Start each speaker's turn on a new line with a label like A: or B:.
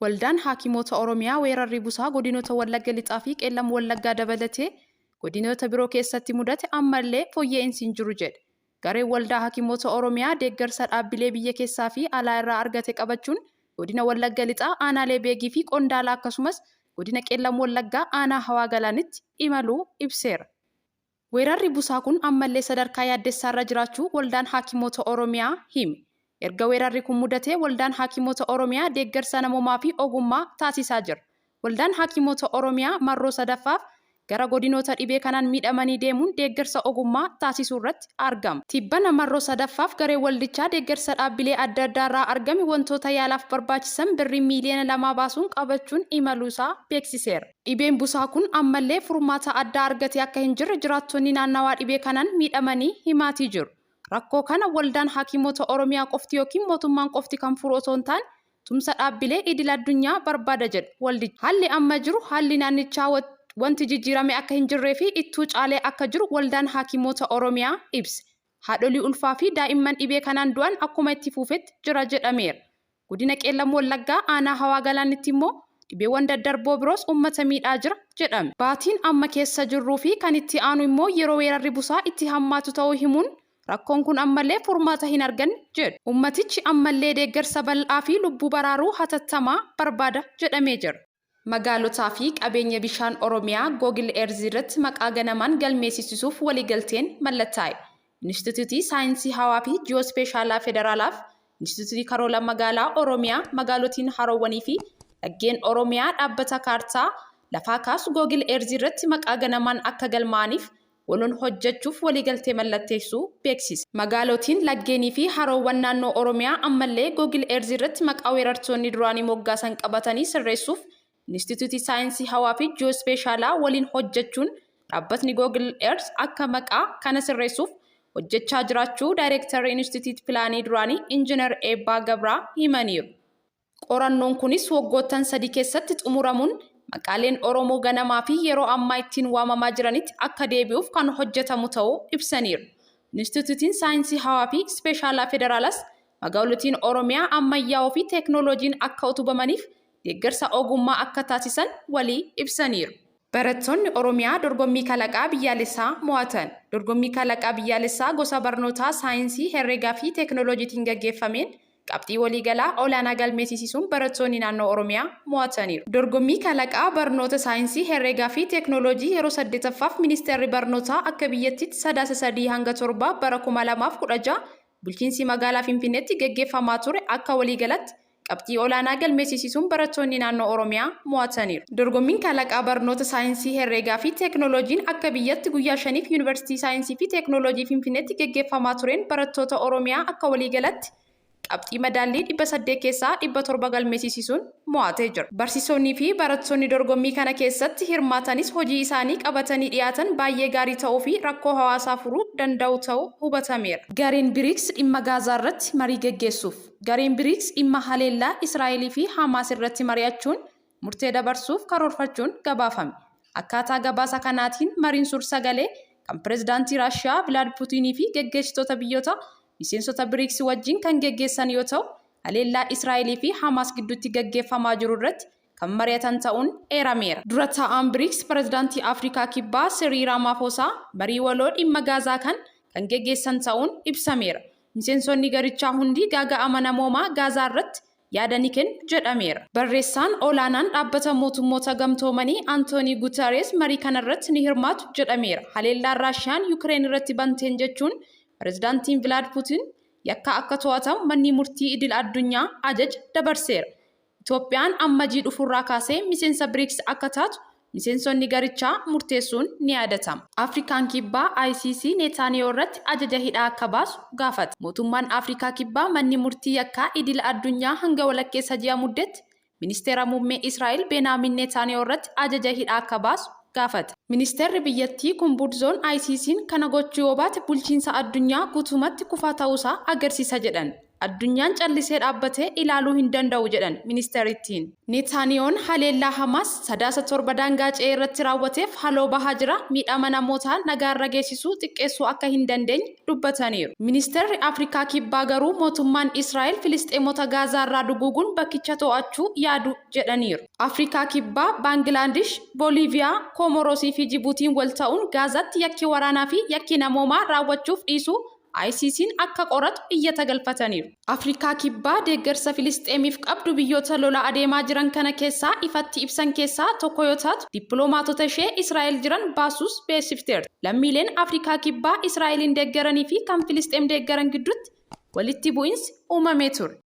A: Waldaan Hakiimota Oromiyaa weerarri busaa godinoota Wallagga Lixaa fi Qeellam Wallaggaa dabalatee godinoota biroo keessatti mudate ammallee fooyya'insi hin jiru jedhe. Gareen Waldaa Hakiimota Oromiyaa deeggarsa dhaabbilee biyya keessaa fi alaa irraa argate qabachuun godina Wallagga Lixaa aanaalee Beegii fi Qondaalaa akkasumas godina Qeellam Wallaggaa aanaa Hawaa Galaanitti imaluu ibseera. Weerarri busaa kun ammallee sadarkaa yaaddessaarra jiraachuu Waldaan Hakiimota Oromiyaa hime. Erga weerarri kun mudatee Waldaan Hakiimota Oromiyaa deeggarsa namoomaa fi ogummaa taasisaa jira. Waldaan Hakiimota Oromiyaa marroo sadaffaaf gara godinoota dhibee kanaan miidhamanii deemuun deeggarsa ogummaa taasisuu irratti argama. Tibbana marroo sadaffaaf garee waldichaa deeggarsa dhaabbilee adda addaa irraa argame wantoota yaalaaf barbaachisan birrii miliyoona 2 baasuun qabachuun imaluusaa beeksiseera. Dhibeen busaa kun ammallee furmaata addaa argatee akka hin jirre jiraattonni naannawaa dhibee kanaan miidhamanii himaatii jiru. Rakkoo kana Waldaan Hakiimota Oromiyaa qofti yookiin mootummaan qofti kan furu osoo hin taane tumsa dhaabbilee idil addunyaa barbaada jedhu waldichi. Haalli amma jiru haalli naannichaa wanti jijjiirame akka hin jirree fi ittuu caalee akka jiru Waldaan Hakiimota Oromiyaa ibse. Haadholii ulfaa fi daa'imman dhibee kanaan du'an akkuma itti fufetti jira jedhameera. Godina Qeellam Wallaggaa aanaa Hawaa Galaanitti immoo dhibeewwan daddarboo biroos uummata miidhaa jira jedhame. Baatiin amma keessa jirruu fi kan itti aanu immoo yeroo weerarri busaa itti hammaatu ta'uu himuun rakkoon kun ammallee furmaata hin arganne jedhu. Ummatichi ammallee deeggarsa bal'aa fi lubbuu baraaruu hatattamaa barbaada jedhamee jira. Magaalotaa fi qabeenya bishaan Oromiyaa Google Earth irratti maqaa ganamaan galmeessisuuf waliigalteen mallattaa'e. Inistituutii Saayinsii Hawaa fi Ji'oospeeshaalaa Federaalaaf Inistituutii Karoora Magaalaa Oromiyaa magaalotiin haroowwanii fi laggeen Oromiyaa dhaabbata kaartaa lafaa kaasu Google Earth irratti maqaa ganamaan akka galmaa'aniif waloon hojjechuuf waliigaltee mallatteessuu beeksise. Magaalotiin laggeenii fi haroowwan naannoo Oromiyaa ammallee Google Earth irratti maqaa weerartoonni duraanii moggaasan qabatanii sirreessuuf Inistituutii Saayinsii Hawaa fi Ji'oospeeshaalaa waliin hojjechuun dhaabbatni Google Earth akka maqaa kana sirreessuuf hojjechaa jiraachuu Daayireektarri Inistituutii Pilaanii duraanii Injiinar Eebbaa Gabraa himaniiru. Qorannoon kunis waggoottan 3 keessatti xumuramuun maqaaleen Oromoo ganamaa fi yeroo ammaa ittiin waamamaa jiranitti akka deebi'uuf kan hojjetamu ta'uu ibsaniiru. Inistituutiin Saayinsii Hawaa fi Ispeeshaalaa Federaalaas magaalotiin Oromiyaa ammayyaa'oo fi teeknooloojiin akka utubamaniif deeggarsa ogummaa akka taasisan walii ibsaniiru. Barattoonni Oromiyaa dorgommii kalaqaa biyyaalessaa mo'atan. Dorgommii kalaqaa biyyaalessaa gosa barnootaa saayinsii herreegaa fi teeknooloojiitiin gaggeeffameen qabxii waliigalaa olaanaa galmeessisuun barattoonni naannoo Oromiyaa mo'ataniiru. Dorgommii kalaqaa barnoota saayinsii herreegaa fi teeknooloojii yeroo 8ffaaf ministeerri barnootaa akka biyyattiitti sadaasa 3 hanga 7 bara 2016 bulchiinsi magaalaa Finfinneetti gaggeeffamaa ture akka waliigalaatti qabxii olaanaa galmeessisuun barattoonni naannoo Oromiyaa mo'ataniiru. Dorgommiin kalaqaa barnoota saayinsii herreegaa fi teeknooloojiin akka biyyatti guyyaa 5f Yuunivarsiitii Saayinsii fi Teeknooloojii Finfinneetti gaggeeffamaa tureen barattoota Oromiyaa akka waliigalatti qabxii madaallii 800 keessaa 700 galmeessisuun mo'atee jira. Barsiisonni fi barattoonni dorgommii kana keessatti hirmaatanis hojii isaanii qabatanii dhiyaatan baay'ee gaarii ta'uu fi rakkoo hawaasaa furuu danda'u ta'uu hubatameera. Gareen BRICS dhimma Gaazaa irratti marii gaggeessuuf. Gareen BRICS dhimma haleellaa Israa'elii fi Hamaas irratti mari'achuun murtee dabarsuuf karoorfachuun gabaafame. Akkaataa gabaasa kanaatiin mariin suur-sagalee kan pireezidaantii Raashiyaa Vilaad Puutiinii fi gaggeessitoota biyyoota miseensota BRICS wajjin kan gaggeessan yoo ta'u, haleellaa Israa'elii fi Hamaas gidduutti gaggeeffamaa jiru irratti kan mari'atan ta'uun eerameera. Dura taa'aan BRICS pireezidaantii Afrikaa Kibbaa Siriil Ramaphosa marii waloo dhimma Gaazaa kan gaggeessan ta'uun ibsameera. Miseensonni garichaa hundi gaaga'ama namoomaa Gaazaa irratti yaada ni kennu jedhameera. Barreessaan olaanaan dhaabbata mootummoota gamtoomanii Antoonii Guutarees marii kanarratti ni hirmaatu jedhameera. Haleellaan Raashiyaan Yuukireen irratti banteen jechuun pireezidaantiin Vilaad Puutiin yakka akka to'atamu manni murtii idil addunyaa ajaja dabarseera. Itoophiyaan ammajii dhufurraa kaasee miseensa BRICS akka taatu miseensonni garichaa murteessuun ni yaadatama. Afrikaan Kibbaa ICC Neetaaniyoo irratti ajaja hidhaa akka baasu gaafate. Mootummaan Afrikaa Kibbaa manni murtii yakkaa idil addunyaa hanga walakkeessa ji'a muddeetti ministeera muummee Israa'el Benaamin Neetaaniyoo irratti ajaja hidhaa akka baasu gaafate. Ministeerri biyyattii Kumbudzoon ICC'n kana gochuu yoo baate bulchiinsa addunyaa guutumatti kufaa ta'uusaa agarsiisa jedhan. addunyaan callisee dhaabbatee ilaaluu hin danda'u jedhan ministeerittiin. Neetaaniyoon haleellaa Hamaas sadaasa torba daangaa ce'ee irratti raawwateef haloo bahaa jira, miidhama namootaa nagaarra geessisuu xiqqeessuu akka hin dandeenye dubbataniiru. Ministeerri Afrikaa Kibbaa garuu mootummaan Israa'el Filisxeemota Gaazaarraa duguuguun bakkicha to'achuu yaadu jedhaniiru. Afrikaa Kibbaa, Baangilaadesh, Booliiviyaa, Koomorosii fi Jibuutiin wal ta'uun Gaazaatti yakki waraanaa fi yakki namoomaa raawwachuuf dhiisuu ICC'n akka qoratu iyyata galfataniiru. Afrikaa Kibbaa deeggarsa Filisxeemiif qabdu biyyoota lola adeemaa jiran kana keessaa ifatti ibsan keessaa tokko yoo taatu, dippiloomaatota ishee Israa'el jiran baasuus beeksifteerti. Lammiileen Afrikaa Kibbaa Israa'elin deeggaranii fi kan Filisxeem deeggaran gidduutti walitti bu'iinsi uumamee ture.